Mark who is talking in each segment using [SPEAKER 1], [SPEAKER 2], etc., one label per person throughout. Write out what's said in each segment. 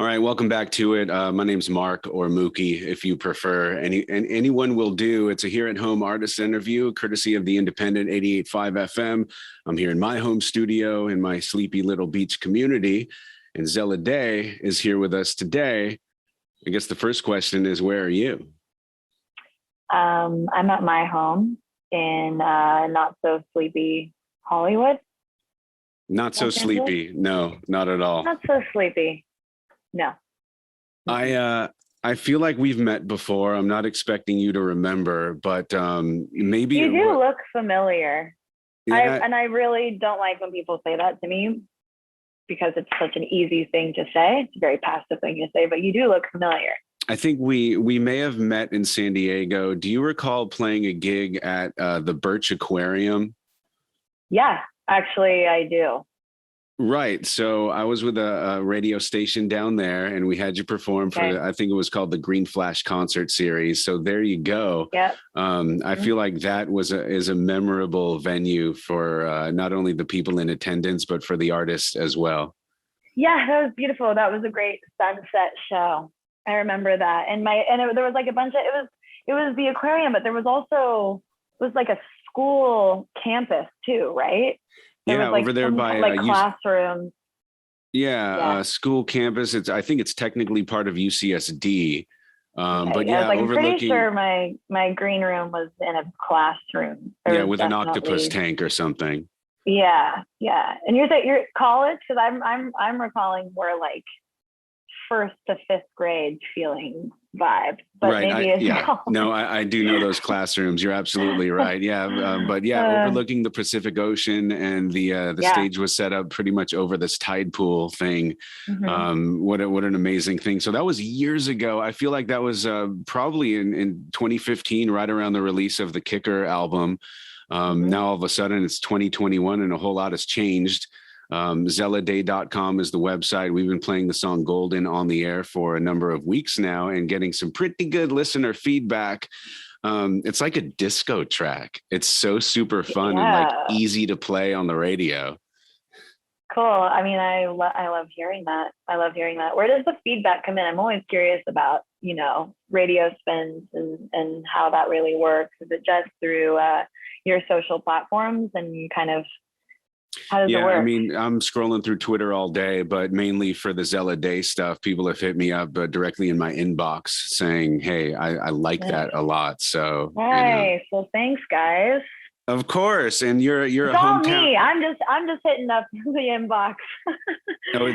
[SPEAKER 1] All right, welcome back to it. My name's Mark, or Mookie, if you prefer. Anyone will do. It's a here at home artist interview, courtesy of the independent 88.5 FM. I'm here in my home studio in my sleepy little beach community, and Zella Day is here with us today. I guess the first question is, where are you?
[SPEAKER 2] I'm at my home in not so sleepy Hollywood.
[SPEAKER 1] Not so sleepy. No, not at all.
[SPEAKER 2] Not so sleepy. No.
[SPEAKER 1] I feel like we've met before. I'm not expecting you to remember, but maybe
[SPEAKER 2] you do look familiar.
[SPEAKER 1] Yeah.
[SPEAKER 2] I really don't like when people say that to me because it's such an easy thing to say. It's a very passive thing to say, but you do look familiar.
[SPEAKER 1] I think we may have met in San Diego. Do you recall playing a gig at the Birch Aquarium?
[SPEAKER 2] Yeah, actually, I do.
[SPEAKER 1] Right. So I was with a radio station down there, and we had you perform for, I think it was called the Green Flash Concert Series. So there you go.
[SPEAKER 2] Yeah.
[SPEAKER 1] I feel like that is a memorable venue for not only the people in attendance, but for the artists as well.
[SPEAKER 2] Yeah, that was beautiful. That was a great sunset show. I remember that. And there was like a bunch of, it was the aquarium, but there was also, it was like a school campus too, right? There
[SPEAKER 1] yeah,
[SPEAKER 2] was like
[SPEAKER 1] over there by
[SPEAKER 2] like classrooms.
[SPEAKER 1] School campus. I think it's technically part of UCSD. But yeah,
[SPEAKER 2] I'm pretty sure my green room was in a classroom.
[SPEAKER 1] With an octopus tank or something.
[SPEAKER 2] Yeah. And you're college, because I'm recalling more like first to fifth grade feeling vibe, but
[SPEAKER 1] right.
[SPEAKER 2] maybe
[SPEAKER 1] I do know those classrooms. You're absolutely right. Overlooking the Pacific Ocean, and the stage was set up pretty much over this tide pool thing. Mm-hmm. What an amazing thing. So that was years ago. I feel like that was probably in 2015, right around the release of the Kicker album. Now all of a sudden it's 2021 and a whole lot has changed. Zelladay.com is the website. We've been playing the song Golden on the air for a number of weeks now and getting some pretty good listener feedback. It's like a disco track. It's so super fun and like easy to play on the radio.
[SPEAKER 2] Cool. I mean, I love hearing that. Where does the feedback come in? I'm always curious about, radio spins and how that really works. Is it just through your social platforms and kind of, how does it work?
[SPEAKER 1] I mean, I'm scrolling through Twitter all day, but mainly for the Zella Day stuff, people have hit me up directly in my inbox saying, hey, I like that a lot. So
[SPEAKER 2] nice. Well, thanks, guys.
[SPEAKER 1] Of course. And you're
[SPEAKER 2] it's
[SPEAKER 1] a
[SPEAKER 2] all
[SPEAKER 1] hometown.
[SPEAKER 2] Me. I'm just hitting up the inbox.
[SPEAKER 1] No,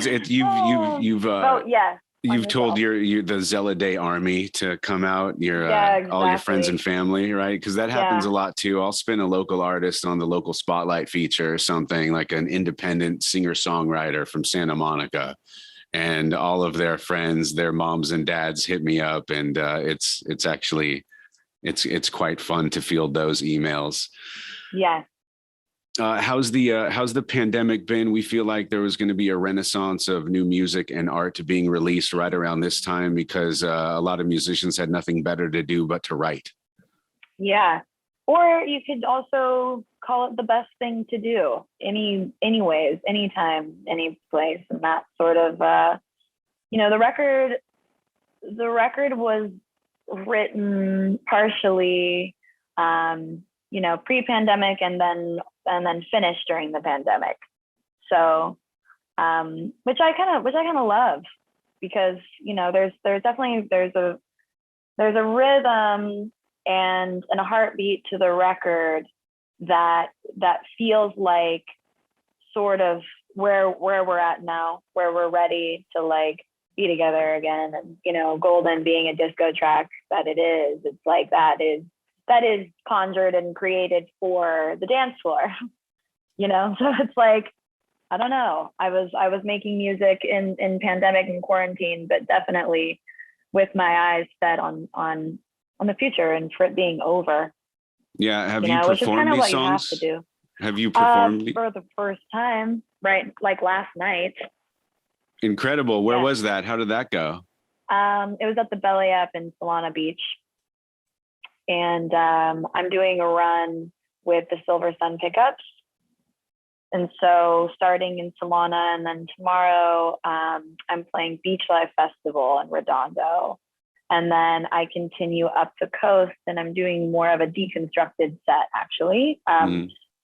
[SPEAKER 1] you've told the Zella Day army to come out, exactly. All your friends and family, right? Because that happens a lot too. I'll spin a local artist on the local spotlight feature or something, like an independent singer-songwriter from Santa Monica, and all of their friends, their moms and dads hit me up, and it's quite fun to field those emails.
[SPEAKER 2] Yeah.
[SPEAKER 1] How's the pandemic been? We feel like there was going to be a renaissance of new music and art being released right around this time because a lot of musicians had nothing better to do but to write. Yeah.
[SPEAKER 2] Or you could also call it the best thing to do. Anyways, anytime, any place, and that sort of the record was written partially pre-pandemic and then finished during the pandemic. So which I kind of love, because there's a rhythm and a heartbeat to the record that feels like sort of where we're at now, where we're ready to like be together again. And Golden being a disco track that it is, it's like that is conjured and created for the dance floor, so it's like, I don't know. I was making music in pandemic and quarantine, but definitely with my eyes set on the future and for it being over.
[SPEAKER 1] Yeah. Have you performed these songs?
[SPEAKER 2] You have to do.
[SPEAKER 1] Have you performed
[SPEAKER 2] for the first time, right? Like last night.
[SPEAKER 1] Incredible. Where was that? How did that go?
[SPEAKER 2] It was at the Belly Up in Solana Beach. And I'm doing a run with the Silver Sun Pickups. And so starting in Solana, and then tomorrow I'm playing Beach Life Festival in Redondo. And then I continue up the coast, and I'm doing more of a deconstructed set actually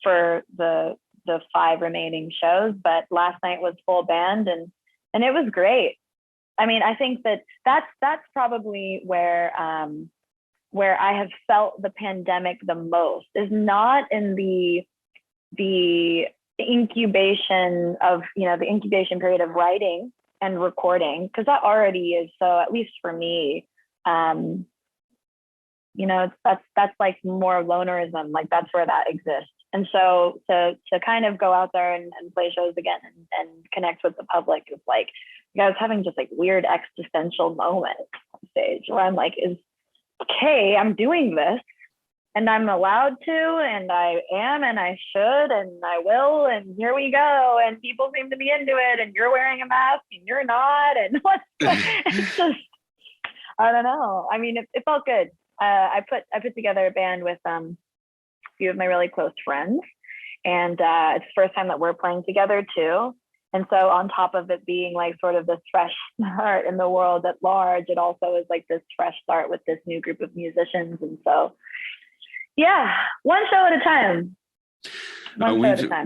[SPEAKER 2] for the 5 remaining shows. But last night was full band, and it was great. I mean, I think that's probably where I have felt the pandemic the most, is not in the incubation of, the incubation period of writing and recording, because that already is so, at least for me, that's like more lonerism, like that's where that exists. And so to kind of go out there and play shows again and connect with the public is like, I was having just like weird existential moments on stage where I'm like, okay, I'm doing this and I'm allowed to, and I am, and I should, and I will, and here we go. And people seem to be into it, and you're wearing a mask and you're not. And it's just, I don't know. I mean, it felt good. I put together a band with a few of my really close friends, and it's the first time that we're playing together too. And so on top of it being like sort of this fresh start in the world at large, it also is like this fresh start with this new group of musicians. And so, yeah, one show at a time.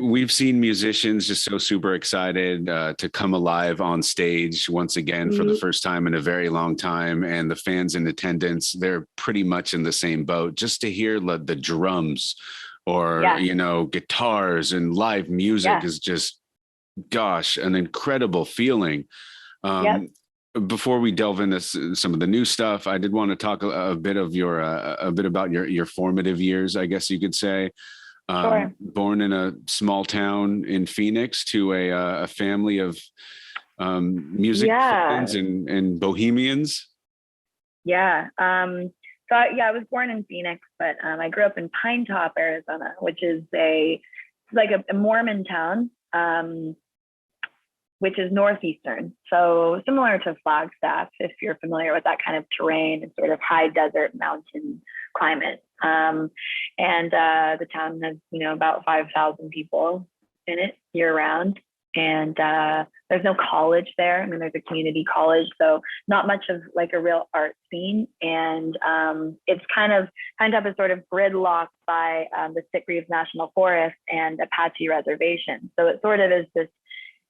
[SPEAKER 1] We've seen musicians just so super excited to come alive on stage once again for the first time in a very long time. And the fans in attendance, they're pretty much in the same boat. Just to hear the drums or, guitars and live music is just, gosh, an incredible feeling. Before we delve into some of the new stuff, I did want to talk a bit about your formative years, I guess you could say.
[SPEAKER 2] Sure.
[SPEAKER 1] Born in a small town in Phoenix to a family of music fans and bohemians. Yeah.
[SPEAKER 2] I was born in Phoenix, but I grew up in Pinetop, Arizona, which is a Mormon town, which is northeastern. So similar to Flagstaff, if you're familiar with that kind of terrain, and sort of high desert mountain climate. And the town has, about 5,000 people in it year round. And there's no college there. I mean, there's a community college, so not much of like a real art scene. And it's kind of is sort of gridlocked by the Sitgreaves National Forest and Apache Reservation. So it sort of is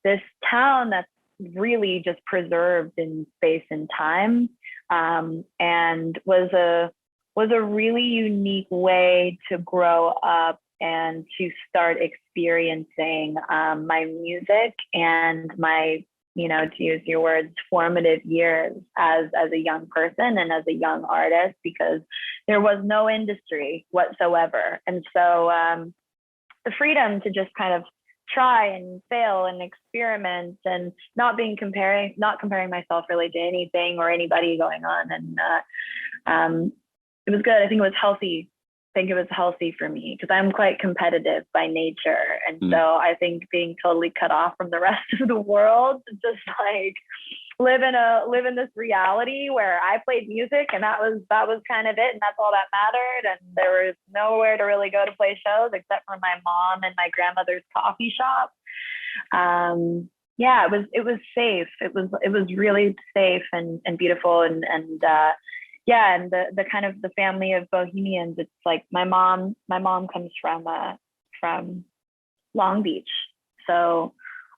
[SPEAKER 2] this town that's really just preserved in space and time, and was a really unique way to grow up and to start experiencing my music and my, to use your words, formative years as a young person and as a young artist, because there was no industry whatsoever. And so the freedom to just kind of try and fail and experiment, and not comparing myself really to anything or anybody going on. And it was good. I think it was healthy. For me, because I'm quite competitive by nature. And so I think being totally cut off from the rest of the world, to just like live in this reality where I played music, and that was kind of it, and that's all that mattered. And there was nowhere to really go to play shows except for my mom and my grandmother's coffee shop. It was safe. It was really safe and beautiful, and the kind of the family of bohemians. It's like my mom comes from Long Beach, so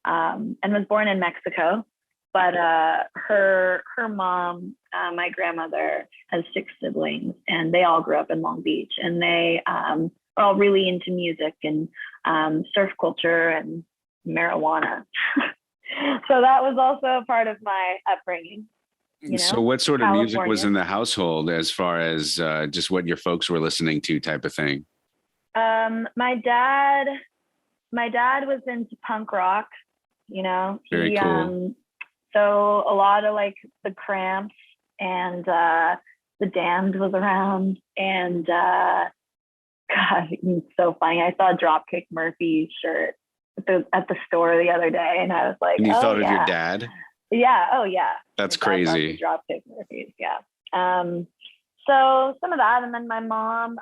[SPEAKER 2] and was born in Mexico, but her mom, my grandmother, has 6 siblings, and they all grew up in Long Beach, and they are all really into music and surf culture and marijuana. So that was also a part of my upbringing.
[SPEAKER 1] So what sort of music was in the household, as far as just what your folks were listening to, type of thing?
[SPEAKER 2] My dad was into punk rock,
[SPEAKER 1] Very cool.
[SPEAKER 2] So a lot of like the Cramps and the Damned was around, and God, it's so funny. I saw a Dropkick Murphys shirt at the store the other day, and I was like,
[SPEAKER 1] and you thought of your dad?
[SPEAKER 2] Yeah. Oh, yeah.
[SPEAKER 1] That's crazy.
[SPEAKER 2] Dropkick Murphys. Yeah. So some of that, and then my mom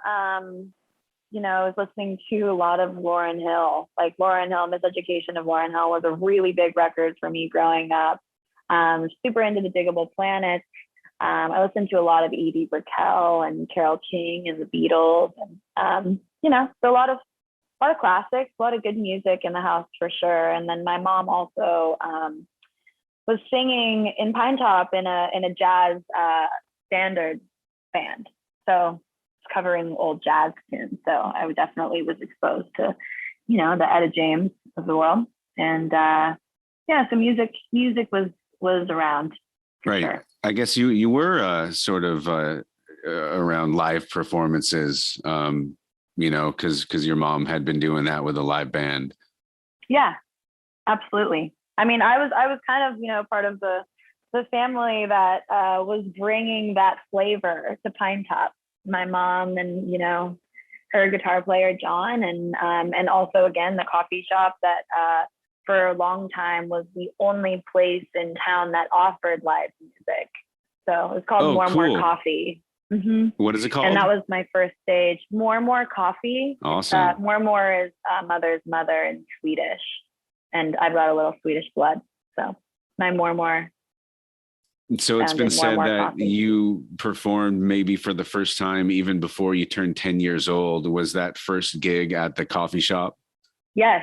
[SPEAKER 2] I was listening to a lot of Lauryn Hill. Like Lauryn Hill, Miseducation of Lauryn Hill was a really big record for me growing up. Super into the Diggable Planets. I listened to a lot of Edie Brickell and Carole King and the Beatles, and so a lot of classics, a lot of good music in the house for sure. And then my mom also was singing in Pinetop in a jazz standard band, so covering old jazz tunes. So I definitely was exposed to, the Etta James of the world, and so music was around.
[SPEAKER 1] Right. Sure. I guess you were sort of around live performances, because your mom had been doing that with a live band. Yeah,
[SPEAKER 2] absolutely. I mean, I was kind of, part of the family that was bringing that flavor to Pinetop. My mom and, her guitar player, John, and also, again, the coffee shop that for a long time was the only place in town that offered live music. So it was called More More Coffee. Mm-hmm.
[SPEAKER 1] What is it called?
[SPEAKER 2] And that was my first stage. More Coffee.
[SPEAKER 1] Awesome.
[SPEAKER 2] More is mother's mother in Swedish. And I've got a little Swedish blood. So my more.
[SPEAKER 1] So it's been said that you performed maybe for the first time even before you turned 10 years old. Was that first gig at the coffee shop?
[SPEAKER 2] Yes.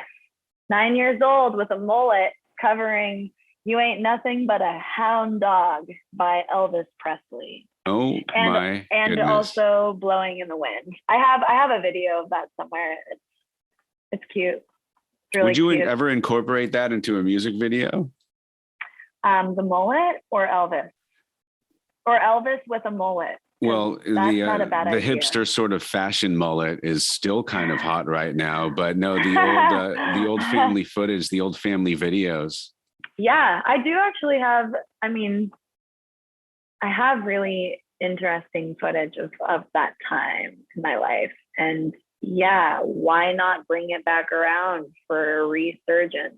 [SPEAKER 2] 9 years old with a mullet covering You Ain't Nothing But a Hound Dog by Elvis Presley.
[SPEAKER 1] Oh, my
[SPEAKER 2] And
[SPEAKER 1] goodness.
[SPEAKER 2] Also Blowing in the Wind. I have a video of that somewhere. It's cute. It's really
[SPEAKER 1] Would you
[SPEAKER 2] cute.
[SPEAKER 1] ever incorporate that into a music video?
[SPEAKER 2] The mullet or Elvis? Or Elvis with a mullet?
[SPEAKER 1] Well,
[SPEAKER 2] that's not a bad
[SPEAKER 1] the
[SPEAKER 2] idea.
[SPEAKER 1] hipster sort of fashion mullet is still kind of hot right now, but no, the old family footage, the old family videos.
[SPEAKER 2] Yeah, I do actually have. I mean, I have really interesting footage of that time in my life, and yeah, why not bring it back around for a resurgence?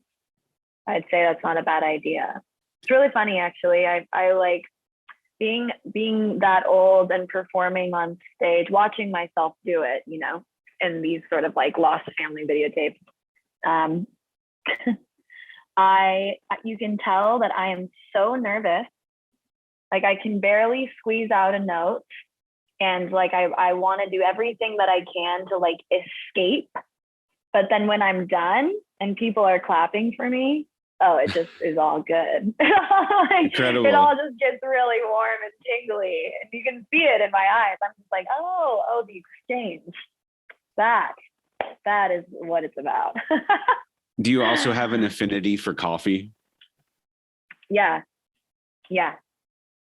[SPEAKER 2] I'd say that's not a bad idea. It's really funny, actually. I like being that old and performing on stage, watching myself do it, in these sort of like lost family videotapes. You can tell that I am so nervous. Like I can barely squeeze out a note. And like, I want to do everything that I can to like escape. But then when I'm done and people are clapping for me, oh, it just is all good. Like,
[SPEAKER 1] incredible.
[SPEAKER 2] It all just gets really warm and tingly. And you can see it in my eyes. I'm just like, oh, the exchange. That is what it's about.
[SPEAKER 1] Do you also have an affinity for coffee?
[SPEAKER 2] Yeah. I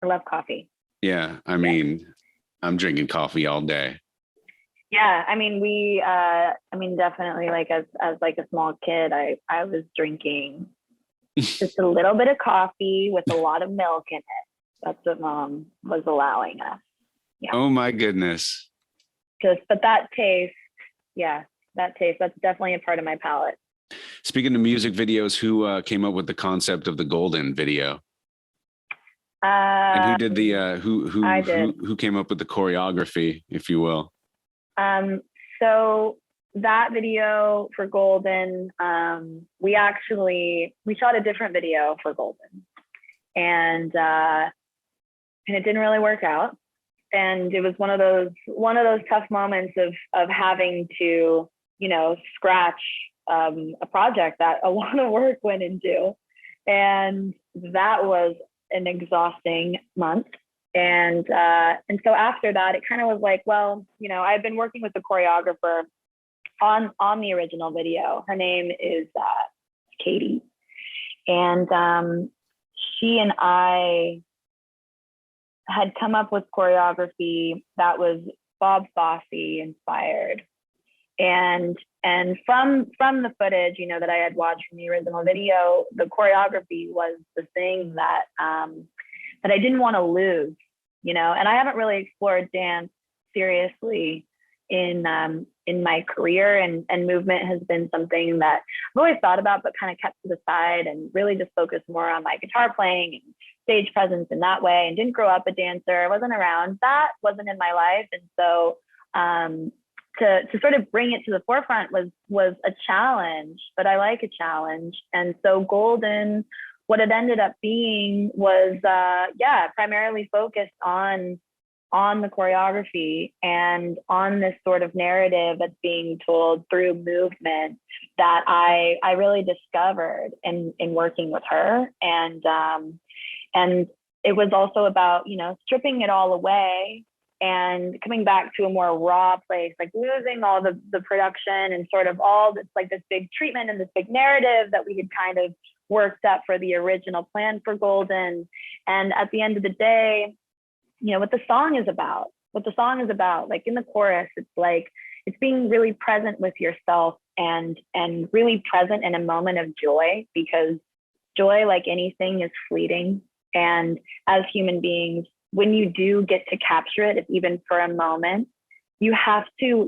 [SPEAKER 2] love coffee.
[SPEAKER 1] Yeah. I mean, I'm drinking coffee all day.
[SPEAKER 2] Yeah. I mean, definitely like as like a small kid, I was drinking just a little bit of coffee with a lot of milk in it. That's what mom was allowing us. Yeah.
[SPEAKER 1] Oh my goodness.
[SPEAKER 2] But that taste, that's definitely a part of my palate.
[SPEAKER 1] Speaking of music videos, who came up with the concept of the Golden video? And who did the who came up with the choreography, if you will?
[SPEAKER 2] So that video for Golden, we shot a different video for Golden, and it didn't really work out. And it was one of those tough moments of having to, scratch a project that a lot of work went into, and that was an exhausting month. And so after that, it kind of was like, well, I've been working with the choreographer on the original video. Her name is Katie, and she and I had come up with choreography that was Bob Fosse inspired, and from the footage, that I had watched from the original video, the choreography was the thing that I didn't want to lose, and I haven't really explored dance seriously in my career, and movement has been something that I've always thought about, but kind of kept to the side and really just focused more on my guitar playing and stage presence in that way, and didn't grow up a dancer. I wasn't around. That wasn't in my life. And so to sort of bring it to the forefront was a challenge, but I like a challenge. And so Golden, what it ended up being was primarily focused on the choreography and on this sort of narrative that's being told through movement that I really discovered in working with her. And it was also about, you know, stripping it all away and coming back to a more raw place, like losing all the production and sort of all this, like this big treatment and this big narrative that we had kind of worked up for the original plan for Golden. And at the end of the day, you know, what the song is about, like in the chorus, it's like, it's being really present with yourself and really present in a moment of joy, because joy, like anything, is fleeting. And as human beings, when you do get to capture it, if even for a moment, you have to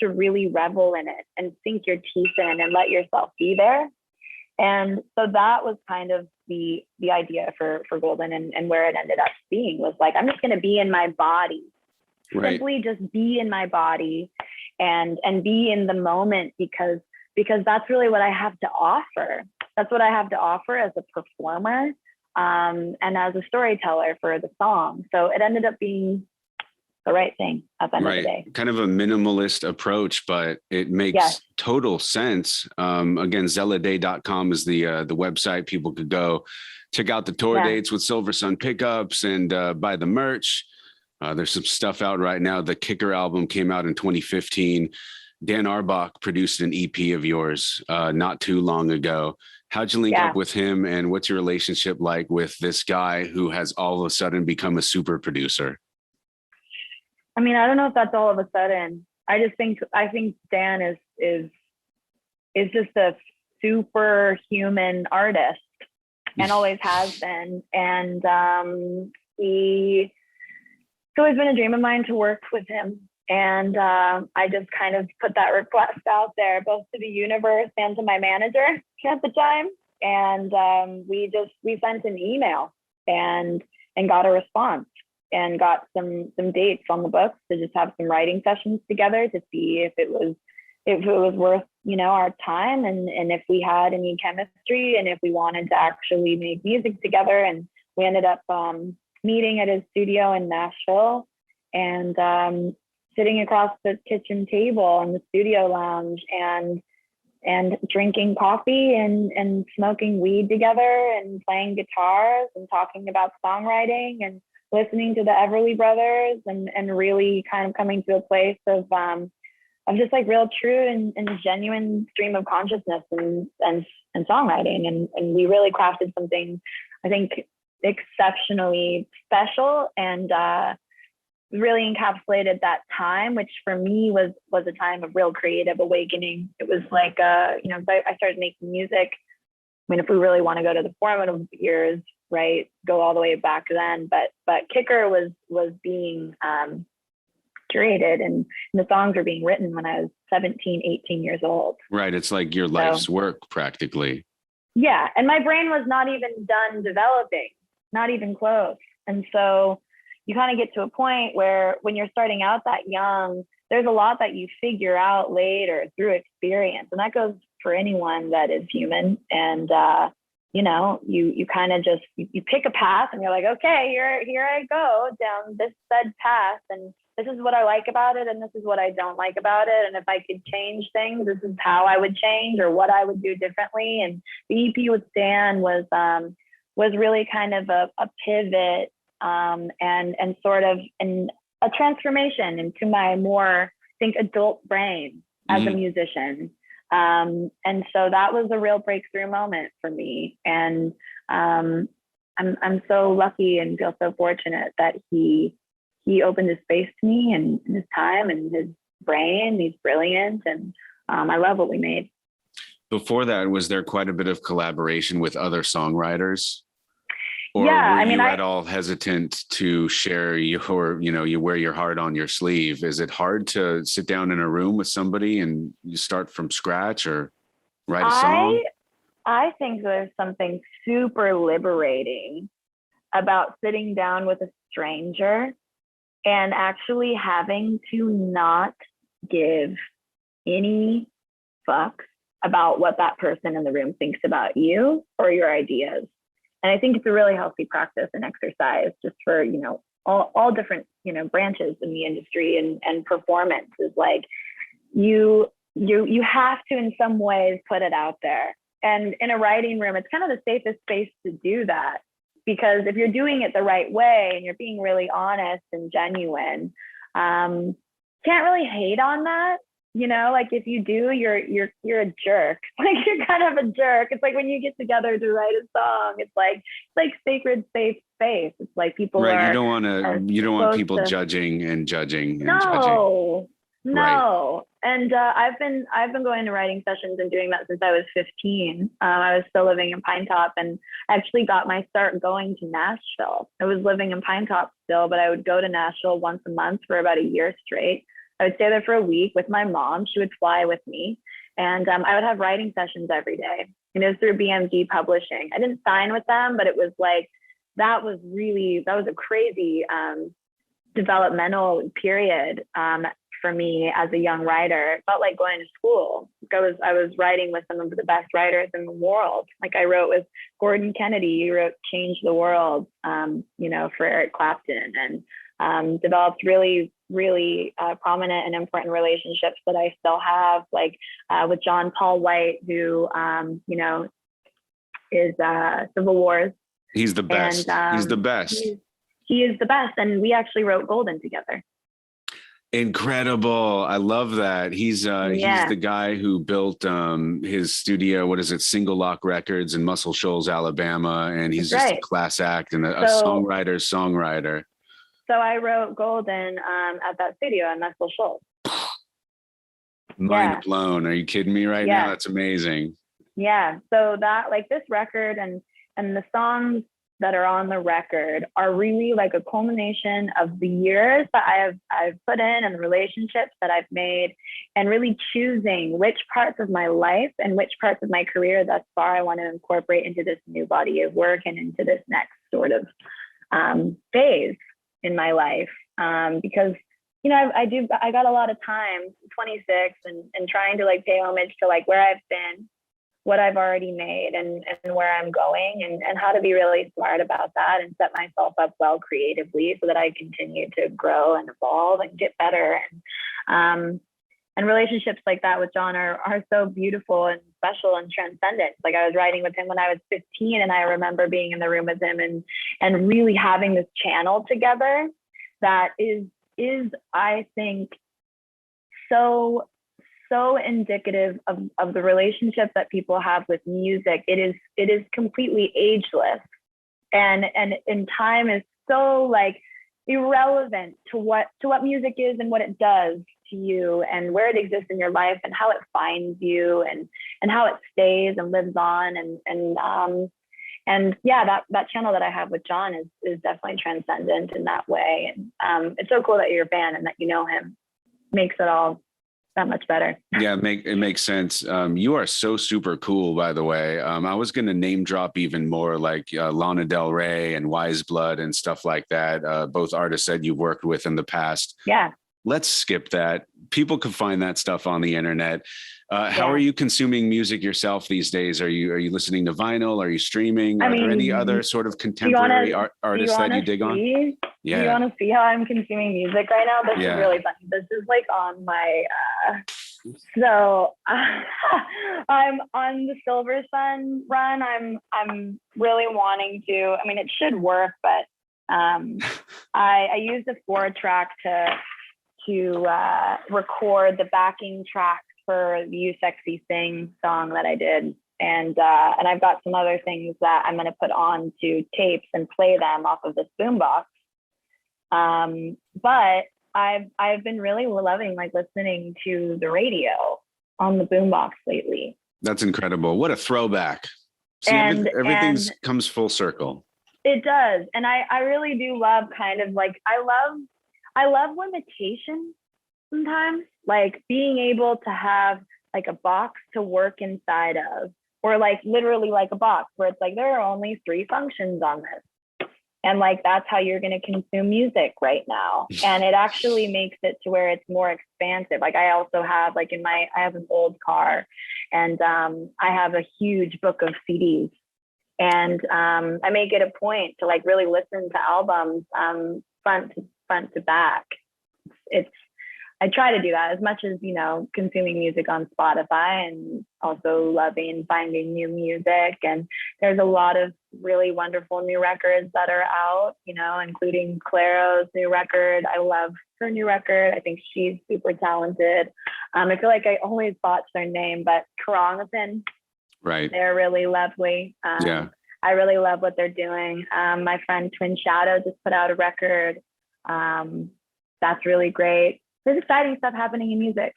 [SPEAKER 2] really revel in it and sink your teeth in and let yourself be there. And so that was kind of the idea for Golden, and where it ended up being was like, I'm just going to be in my body, simply just be in my body and be in the moment, because that's really what I have to offer. That's what I have to offer as a performer. And as a storyteller for the song. So it ended up being the right thing at the end of the day.
[SPEAKER 1] Kind of a minimalist approach, but it makes total sense. Again, zelladay.com is the website. People could go check out the tour dates with Silver Sun Pickups and buy the merch. There's some stuff out right now. The Kicker album came out in 2015. Dan Arbach produced an EP of yours not too long ago. How'd you link up with him, and what's your relationship like with this guy who has all of a sudden become a super producer?
[SPEAKER 2] I mean, I don't know if that's all of a sudden. I think Dan is just a superhuman artist and always has been. And it's always been a dream of mine to work with him. And I just kind of put that request out there, both to the universe and to my manager at the time. And we sent an email and got a response and got some dates on the books to just have some writing sessions together to see if it was worth, you know, our time, and if we had any chemistry and if we wanted to actually make music together. And we ended up meeting at his studio in Nashville and sitting across the kitchen table in the studio lounge and drinking coffee and smoking weed together and playing guitars and talking about songwriting and listening to the Everly Brothers and really kind of coming to a place of just like real true and genuine stream of consciousness and songwriting. And we really crafted something, I think, exceptionally special and really encapsulated that time, which for me was a time of real creative awakening. It was like, you know, I started making music. I mean, if we really want to go to the formative years, right, go all the way back then. But Kicker was being curated and the songs were being written when I was 17, 18 years old.
[SPEAKER 1] Right. It's like your life's work practically.
[SPEAKER 2] Yeah. And my brain was not even done developing, not even close. And so you kind of get to a point where when you're starting out that young, there's a lot that you figure out later through experience. And that goes for anyone that is human. And, you know, you kind of just, you pick a path and you're like, okay, here I go down this said path. And this is what I like about it. And this is what I don't like about it. And if I could change things, this is how I would change or what I would do differently. And the EP with Dan was really kind of a pivot and sort of a transformation into my more, I think, adult brain as a musician. And so that was a real breakthrough moment for me. And I'm so lucky and feel so fortunate that he opened his space to me and his time and his brain. He's brilliant. And I love what we made.
[SPEAKER 1] Before that, was there quite a bit of collaboration with other songwriters? Or
[SPEAKER 2] yeah,
[SPEAKER 1] were you at all hesitant to share you wear your heart on your sleeve? Is it hard to sit down in a room with somebody and you start from scratch or write a song?
[SPEAKER 2] I think there's something super liberating about sitting down with a stranger and actually having to not give any fucks about what that person in the room thinks about you or your ideas. And I think it's a really healthy practice and exercise just for, you know, all different, you know, branches in the industry and performance is like, you have to in some ways put it out there. And in a writing room, it's kind of the safest space to do that, because if you're doing it the right way and you're being really honest and genuine, can't really hate on that. You know, like if you do, you're a jerk. Like you're kind of a jerk. It's like when you get together to write a song, it's like sacred safe space. It's like people
[SPEAKER 1] right.
[SPEAKER 2] are.
[SPEAKER 1] You don't want people judging and judging.
[SPEAKER 2] No.
[SPEAKER 1] Right.
[SPEAKER 2] And I've been going to writing sessions and doing that since I was 15. I was still living in Pinetop, and I actually got my start going to Nashville. I was living in Pinetop still, but I would go to Nashville once a month for about a year straight. I would stay there for a week with my mom. She would fly with me, and I would have writing sessions every day. And it was through BMG Publishing. I didn't sign with them, but it was like, that was a crazy developmental period for me as a young writer. It felt like going to school. I was writing with some of the best writers in the world. Like I wrote with Gordon Kennedy. He wrote Change the World, you know, for Eric Clapton, and developed really prominent and important relationships that I still have, like with John Paul White, who, you know, is Civil Wars.
[SPEAKER 1] He's the best.
[SPEAKER 2] And,
[SPEAKER 1] he's the best.
[SPEAKER 2] He is the best. And we actually wrote Golden together.
[SPEAKER 1] Incredible. I love that. He's the guy who built his studio, what is it, Single Lock Records in Muscle Shoals, Alabama. And he's just a class act and a songwriter.
[SPEAKER 2] So I wrote Golden at that studio in Muscle Shoals.
[SPEAKER 1] Mind blown. Are you kidding me right now? That's amazing.
[SPEAKER 2] Yeah. So that, like, this record and the songs that are on the record are really like a culmination of the years that I've put in and the relationships that I've made, and really choosing which parts of my life and which parts of my career thus far I want to incorporate into this new body of work and into this next sort of phase in my life. Because, you know, I got a lot of time, 26, and trying to like pay homage to like where I've been, what I've already made, and where I'm going, and how to be really smart about that and set myself up well creatively so that I continue to grow and evolve and get better. And relationships like that with John are so beautiful and special and transcendent. Like I was writing with him when I was 15, and I remember being in the room with him and really having this channel together that is I think so indicative of the relationship that people have with music. It is completely ageless, and time is so like irrelevant to what music is and what it does to you and where it exists in your life and how it finds you and how it stays and lives on, and yeah, that channel that I have with John is definitely transcendent in that way. And it's so cool that you're a fan and that you know him. Makes it all that much better.
[SPEAKER 1] Yeah, it makes sense. You are so super cool, by the way. I was going to name drop even more, like Lana Del Rey and Wise Blood and stuff like that. Both artists that you've worked with in the past.
[SPEAKER 2] Yeah.
[SPEAKER 1] Let's skip that. People can find that stuff on the internet. How are you consuming music yourself these days? Are you listening to vinyl? Are you streaming? Are there any other sort of contemporary artists that you dig on?
[SPEAKER 2] Yeah. Do you want to see how I'm consuming music right now? This is really funny. This is like on my, so I'm on the Silver Sun run. I'm really wanting to, I mean, it should work, but I used a 4-track to record the backing tracks for the You Sexy Sing song that I did. And I've got some other things that I'm going to put on to tapes and play them off of this boombox. But I've been really loving like listening to the radio on the boombox lately.
[SPEAKER 1] That's incredible. What a throwback. See, everything comes full circle.
[SPEAKER 2] It does. And I really do love kind of like, I love limitation sometimes, like being able to have like a box to work inside of, or like literally like a box where it's like, there are only 3 functions on this. And like, that's how you're going to consume music right now. And it actually makes it to where it's more expansive. Like I also have like I have an old car, and I have a huge book of CDs. And I make it a point to like really listen to albums front to back. I try to do that as much as, you know, consuming music on Spotify, and also loving finding new music. And there's a lot of really wonderful new records that are out, you know, including Clairo's new record. I love her new record. I think she's super talented. I feel like I always botch their name, but Karangathan.
[SPEAKER 1] Right.
[SPEAKER 2] They're really lovely.
[SPEAKER 1] Yeah.
[SPEAKER 2] I really love what they're doing. My friend Twin Shadow just put out a record. That's really great. There's exciting stuff happening in music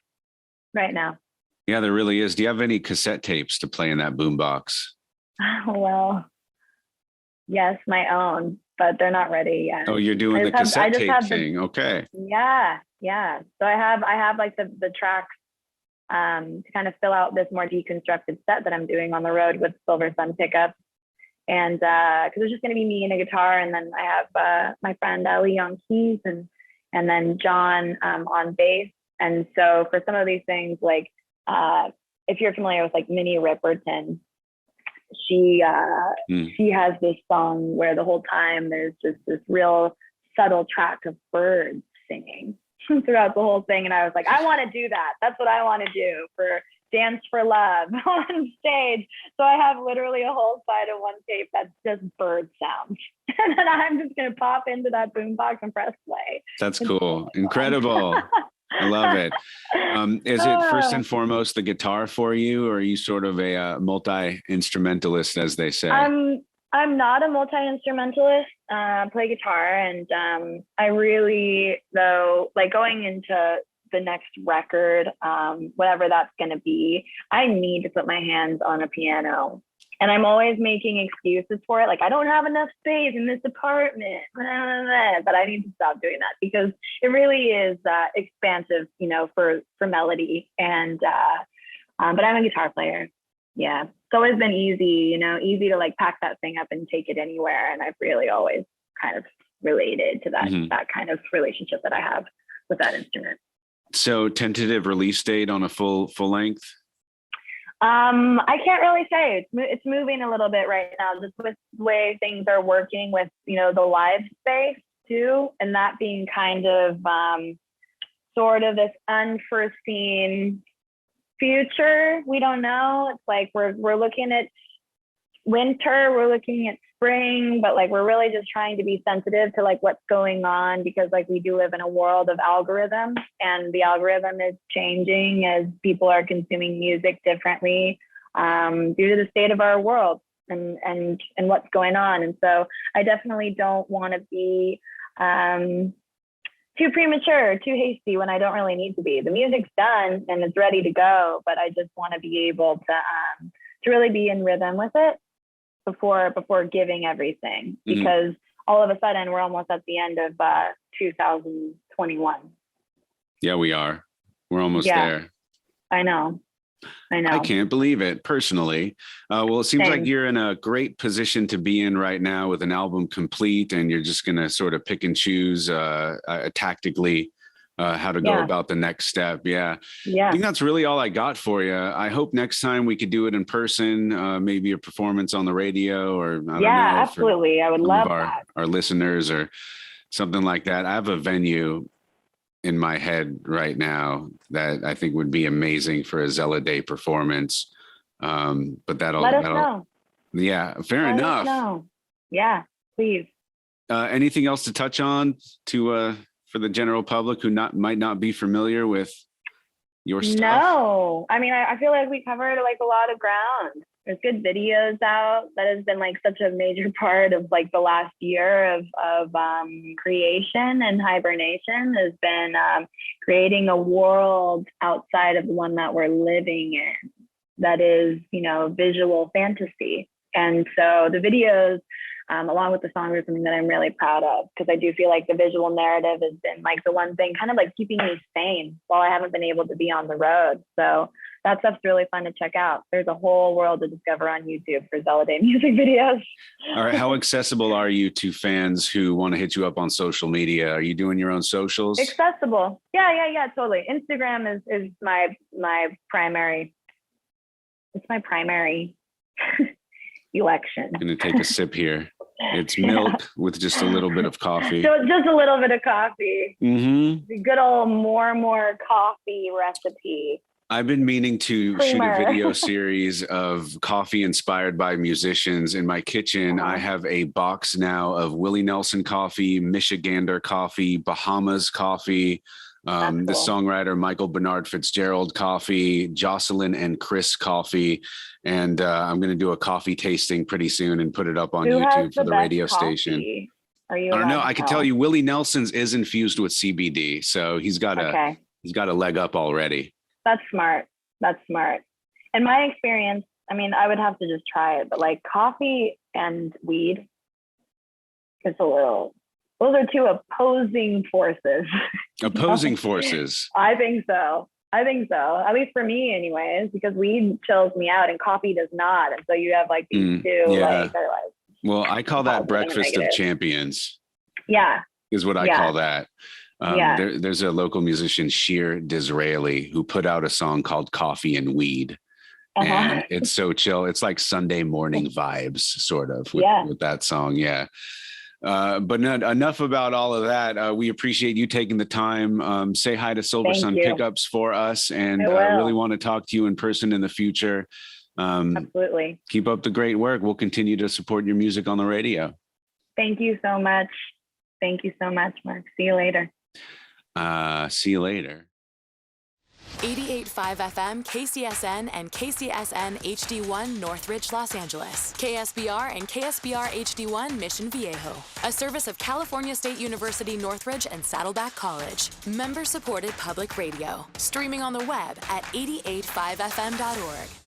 [SPEAKER 2] right now.
[SPEAKER 1] Yeah, there really is. Do you have any cassette tapes to play in that boombox?
[SPEAKER 2] Well, yes, my own, but they're not ready yet.
[SPEAKER 1] Oh, you're doing the cassette tape thing. Okay.
[SPEAKER 2] Yeah. So I have like the tracks to kind of fill out this more deconstructed set that I'm doing on the road with Silver Sun pickups. And because it's just going to be me and a guitar, and then I have my friend Ali on keys, and then John on bass. And so for some of these things, like if you're familiar with like Minnie Riperton, she has this song where the whole time there's just this real subtle track of birds singing throughout the whole thing. And I was like, I want to do that. That's what I want to do for Dance for Love on stage. So I have literally a whole side of one tape that's just bird sounds. And then I'm just going to pop into that boombox and press play.
[SPEAKER 1] That's cool. Incredible. I love it. Is it first and foremost the guitar for you, or are you sort of a multi-instrumentalist, as they say?
[SPEAKER 2] I'm not a multi-instrumentalist. I play guitar, and I really, though, like going into the next record, whatever that's going to be, I need to put my hands on a piano. And I'm always making excuses for it. Like, I don't have enough space in this apartment, but I need to stop doing that, because it really is expansive, you know, for melody. And, but I'm a guitar player. Yeah. It's always been easy to like pack that thing up and take it anywhere. And I've really always kind of related to that, that kind of relationship that I have with that instrument.
[SPEAKER 1] So tentative release date on a full length?
[SPEAKER 2] I can't really say. It's moving a little bit right now, just with the way things are working with, you know, the live space too, and that being kind of sort of this unforeseen future. We don't know. It's like we're looking at winter, we're looking at spring, but like we're really just trying to be sensitive to like what's going on, because like we do live in a world of algorithms, and the algorithm is changing as people are consuming music differently due to the state of our world and what's going on. And so I definitely don't want to be too premature, too hasty when I don't really need to be. The music's done and it's ready to go, but I just want to be able to really be in rhythm with it before giving everything, because all of a sudden we're almost at the end of 2021.
[SPEAKER 1] Yeah, we are. We're almost there.
[SPEAKER 2] I know.
[SPEAKER 1] I can't believe it personally. Well, it seems like you're in a great position to be in right now with an album complete, and you're just going to sort of pick and choose tactically how to go about the next step. Yeah. I think that's really all I got for you. I hope next time we could do it in person, maybe a performance on the radio, or I don't know,
[SPEAKER 2] absolutely. I would love that.
[SPEAKER 1] Our listeners or something like that. I have a venue in my head right now that I think would be amazing for a Zella Day performance. But that'll
[SPEAKER 2] let us know.
[SPEAKER 1] Yeah, fair enough.
[SPEAKER 2] Let us know. Yeah, please.
[SPEAKER 1] Anything else to touch on for the general public who might not be familiar with your stuff?
[SPEAKER 2] No, I mean, I feel like we covered like a lot of ground. There's good videos out. That has been like such a major part of like the last year of creation and hibernation, has been creating a world outside of the one that we're living in, that is, you know, visual fantasy. And so the videos along with the song is something that I'm really proud of, because I do feel like the visual narrative has been like the one thing kind of like keeping me sane while I haven't been able to be on the road. So that stuff's really fun to check out. There's a whole world to discover on YouTube for Zella Day music videos.
[SPEAKER 1] All right. How accessible are you to fans who want to hit you up on social media? Are you doing your own socials?
[SPEAKER 2] Accessible. Yeah, totally. Instagram is my primary. It's my primary election.
[SPEAKER 1] I'm going to take a sip here. It's milk with just a little bit of coffee.
[SPEAKER 2] So just a little bit of coffee.
[SPEAKER 1] Mm-hmm.
[SPEAKER 2] The good old more coffee recipe.
[SPEAKER 1] I've been meaning to shoot a video series of coffee inspired by musicians. In my kitchen, I have a box now of Willie Nelson coffee, Michigander coffee, Bahamas coffee, the songwriter Michael Bernard Fitzgerald coffee, Jocelyn and Chris coffee. And I'm going to do a coffee tasting pretty soon and put it up on YouTube for the radio station.
[SPEAKER 2] Are you?
[SPEAKER 1] I don't know. I can tell you Willie Nelson's is infused with CBD. So he's got a leg up already.
[SPEAKER 2] That's smart. In my experience, I mean, I would have to just try it, but like coffee and weed, it's a little, those are two opposing forces.
[SPEAKER 1] Opposing forces.
[SPEAKER 2] I think so. At least for me anyways, because weed chills me out and coffee does not. And so you have like these two, like, they're like.
[SPEAKER 1] Well, I call that breakfast of champions.
[SPEAKER 2] Yeah.
[SPEAKER 1] Is what I call that. There's a local musician, Sheer Disraeli, who put out a song called Coffee and Weed. And it's so chill. It's like Sunday morning vibes, sort of, with that song. Yeah. But enough about all of that. We appreciate you taking the time. Say hi to Silver Sun Pickups for us. And I really want to talk to you in person in the future.
[SPEAKER 2] Absolutely.
[SPEAKER 1] Keep up the great work. We'll continue to support your music on the radio.
[SPEAKER 2] Thank you so much. Mark. See you later.
[SPEAKER 1] See you later.
[SPEAKER 3] 88.5 FM, KCSN, and KCSN HD1 Northridge, Los Angeles. KSBR and KSBR HD1 Mission Viejo. A service of California State University Northridge and Saddleback College. Member-supported public radio. Streaming on the web at 885fm.org.